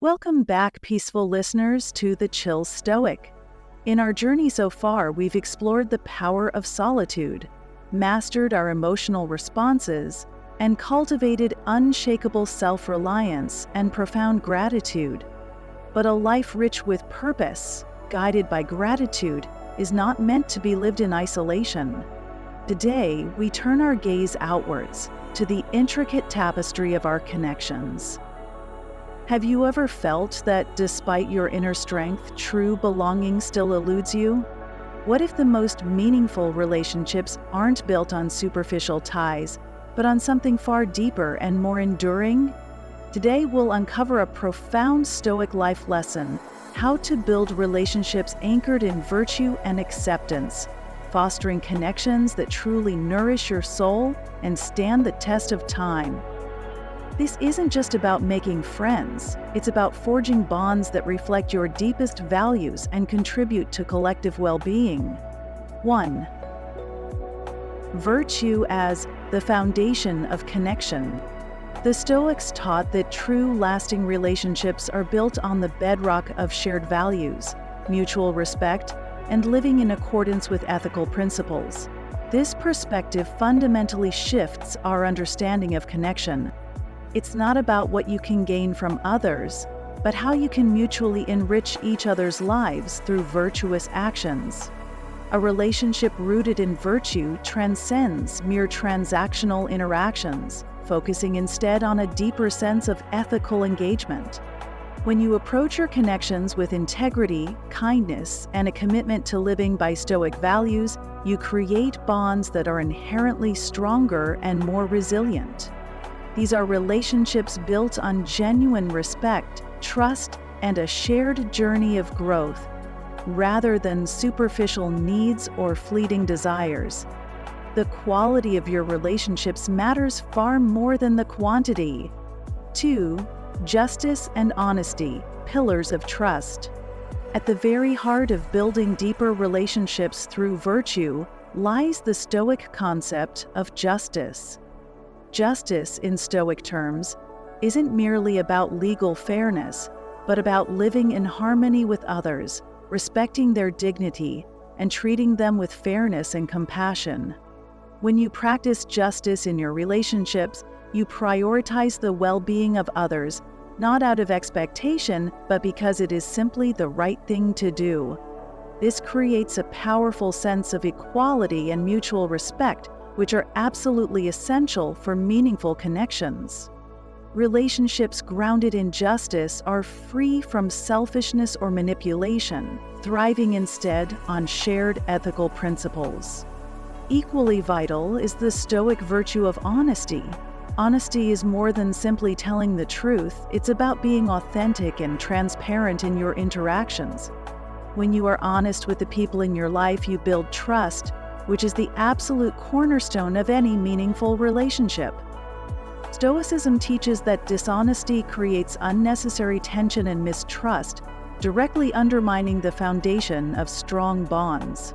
Welcome back, peaceful listeners, to the Chill Stoic. In our journey so far, we've explored the power of solitude, mastered our emotional responses, and cultivated unshakable self-reliance and profound gratitude. But a life rich with purpose, guided by gratitude, is not meant to be lived in isolation. Today, we turn our gaze outwards to the intricate tapestry of our connections. Have you ever felt that despite your inner strength, true belonging still eludes you? What if the most meaningful relationships aren't built on superficial ties, but on something far deeper and more enduring? Today we'll uncover a profound Stoic life lesson: how to build relationships anchored in virtue and acceptance, fostering connections that truly nourish your soul and stand the test of time. This isn't just about making friends, it's about forging bonds that reflect your deepest values and contribute to collective well-being. 1. Virtue as the foundation of connection. The Stoics taught that true, lasting relationships are built on the bedrock of shared values, mutual respect, and living in accordance with ethical principles. This perspective fundamentally shifts our understanding of connection. It's not about what you can gain from others, but how you can mutually enrich each other's lives through virtuous actions. A relationship rooted in virtue transcends mere transactional interactions, focusing instead on a deeper sense of ethical engagement. When you approach your connections with integrity, kindness, and a commitment to living by Stoic values, you create bonds that are inherently stronger and more resilient. These are relationships built on genuine respect, trust, and a shared journey of growth, rather than superficial needs or fleeting desires. The quality of your relationships matters far more than the quantity. 2. Justice and honesty, pillars of trust. At the very heart of building deeper relationships through virtue lies the Stoic concept of justice. Justice, in Stoic terms, isn't merely about legal fairness, but about living in harmony with others, respecting their dignity, and treating them with fairness and compassion. When you practice justice in your relationships, you prioritize the well-being of others, not out of expectation, but because it is simply the right thing to do. This creates a powerful sense of equality and mutual respect, which are absolutely essential for meaningful connections. Relationships grounded in justice are free from selfishness or manipulation, thriving instead on shared ethical principles. Equally vital is the Stoic virtue of honesty. Honesty is more than simply telling the truth, it's about being authentic and transparent in your interactions. When you are honest with the people in your life, you build trust, which is the absolute cornerstone of any meaningful relationship. Stoicism teaches that dishonesty creates unnecessary tension and mistrust, directly undermining the foundation of strong bonds.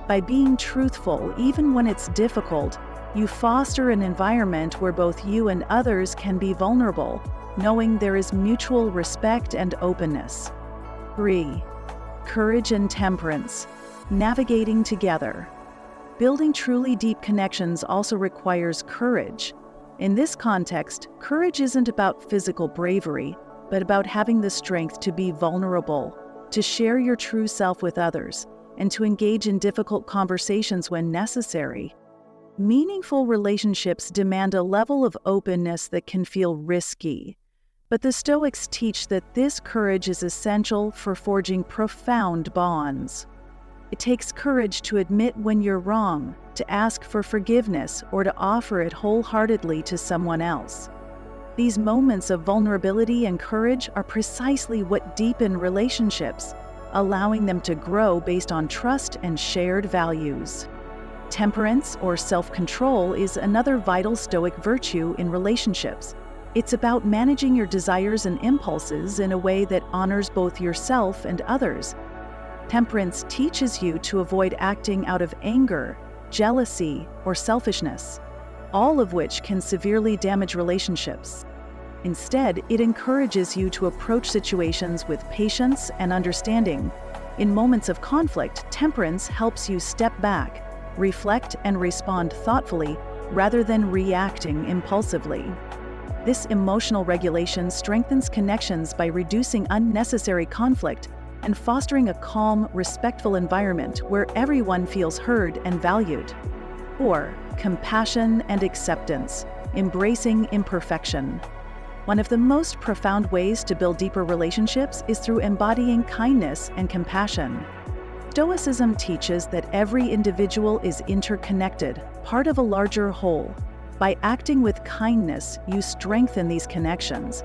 By being truthful, even when it's difficult, you foster an environment where both you and others can be vulnerable, knowing there is mutual respect and openness. 3. Courage and temperance, navigating together. Building truly deep connections also requires courage. In this context, courage isn't about physical bravery, but about having the strength to be vulnerable, to share your true self with others, and to engage in difficult conversations when necessary. Meaningful relationships demand a level of openness that can feel risky, but the Stoics teach that this courage is essential for forging profound bonds. It takes courage to admit when you're wrong, to ask for forgiveness, or to offer it wholeheartedly to someone else. These moments of vulnerability and courage are precisely what deepen relationships, allowing them to grow based on trust and shared values. Temperance, or self-control, is another vital Stoic virtue in relationships. It's about managing your desires and impulses in a way that honors both yourself and others. Temperance teaches you to avoid acting out of anger, jealousy, or selfishness, all of which can severely damage relationships. Instead, it encourages you to approach situations with patience and understanding. In moments of conflict, temperance helps you step back, reflect, and respond thoughtfully rather than reacting impulsively. This emotional regulation strengthens connections by reducing unnecessary conflict and fostering a calm, respectful environment where everyone feels heard and valued. 4. Compassion and acceptance, embracing imperfection. One of the most profound ways to build deeper relationships is through embodying kindness and compassion. Stoicism teaches that every individual is interconnected, part of a larger whole. By acting with kindness, you strengthen these connections.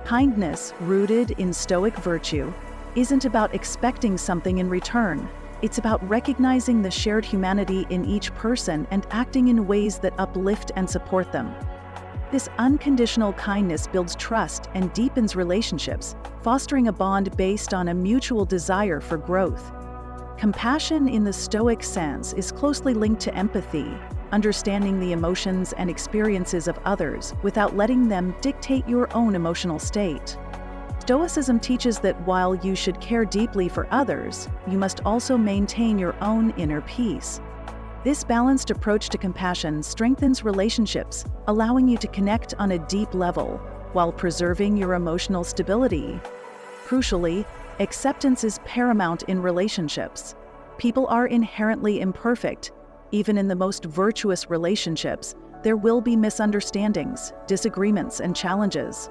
Kindness, rooted in Stoic virtue, isn't about expecting something in return. It's about recognizing the shared humanity in each person and acting in ways that uplift and support them. This unconditional kindness builds trust and deepens relationships, fostering a bond based on a mutual desire for growth. Compassion in the Stoic sense is closely linked to empathy, understanding the emotions and experiences of others without letting them dictate your own emotional state. Stoicism teaches that while you should care deeply for others, you must also maintain your own inner peace. This balanced approach to compassion strengthens relationships, allowing you to connect on a deep level while preserving your emotional stability. Crucially, acceptance is paramount in relationships. People are inherently imperfect. Even in the most virtuous relationships, there will be misunderstandings, disagreements, and challenges.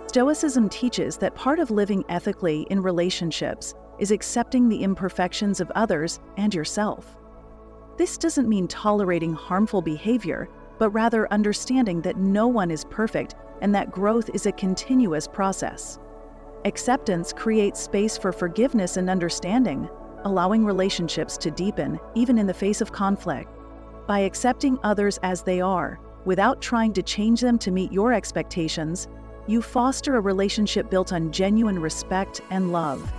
Stoicism teaches that part of living ethically in relationships is accepting the imperfections of others and yourself. This doesn't mean tolerating harmful behavior, but rather understanding that no one is perfect and that growth is a continuous process. Acceptance creates space for forgiveness and understanding, allowing relationships to deepen even in the face of conflict. By accepting others as they are, without trying to change them to meet your expectations, you foster a relationship built on genuine respect and love.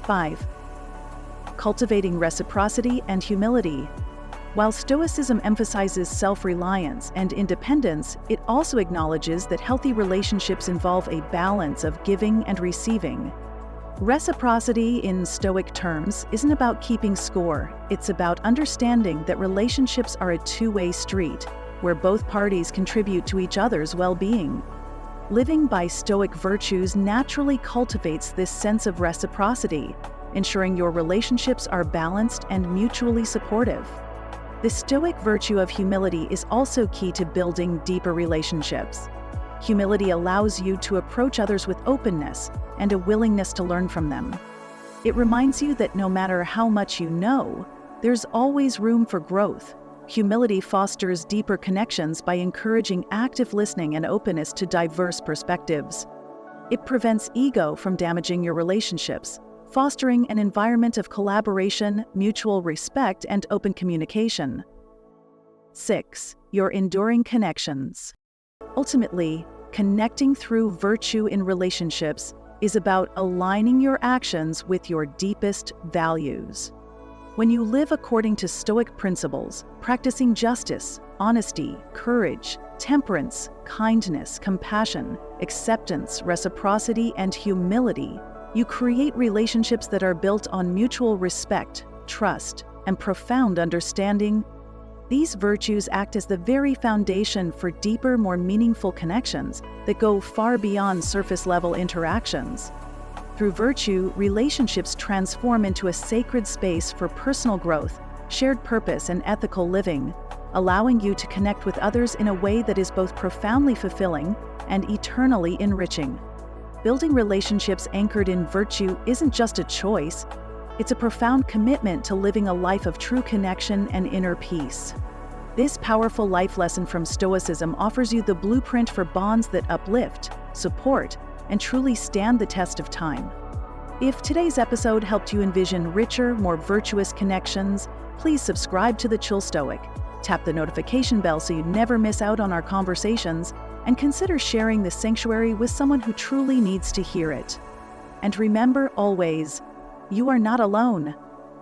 5. Cultivating reciprocity and humility. While Stoicism emphasizes self-reliance and independence, it also acknowledges that healthy relationships involve a balance of giving and receiving. Reciprocity, in Stoic terms, isn't about keeping score. It's about understanding that relationships are a two-way street, where both parties contribute to each other's well-being. Living by Stoic virtues naturally cultivates this sense of reciprocity, ensuring your relationships are balanced and mutually supportive. The Stoic virtue of humility is also key to building deeper relationships. Humility allows you to approach others with openness and a willingness to learn from them. It reminds you that no matter how much you know, there's always room for growth. Humility fosters deeper connections by encouraging active listening and openness to diverse perspectives. It prevents ego from damaging your relationships, fostering an environment of collaboration, mutual respect, and open communication. 6. Your enduring connections. Ultimately, connecting through virtue in relationships is about aligning your actions with your deepest values. When you live according to Stoic principles, practicing justice, honesty, courage, temperance, kindness, compassion, acceptance, reciprocity, and humility, you create relationships that are built on mutual respect, trust, and profound understanding. These virtues act as the very foundation for deeper, more meaningful connections that go far beyond surface-level interactions. Through virtue, relationships transform into a sacred space for personal growth, shared purpose, and ethical living, allowing you to connect with others in a way that is both profoundly fulfilling and eternally enriching. Building relationships anchored in virtue isn't just a choice, it's a profound commitment to living a life of true connection and inner peace. This powerful life lesson from Stoicism offers you the blueprint for bonds that uplift, support, and truly stand the test of time. If today's episode helped you envision richer, more virtuous connections, please subscribe to the Chill Stoic, tap the notification bell so you never miss out on our conversations, and consider sharing this sanctuary with someone who truly needs to hear it. And remember always, you are not alone.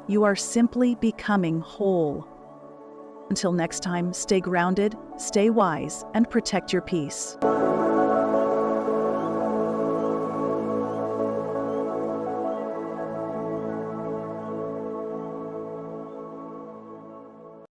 You are simply becoming whole. Until next time, stay grounded, stay wise, and protect your peace.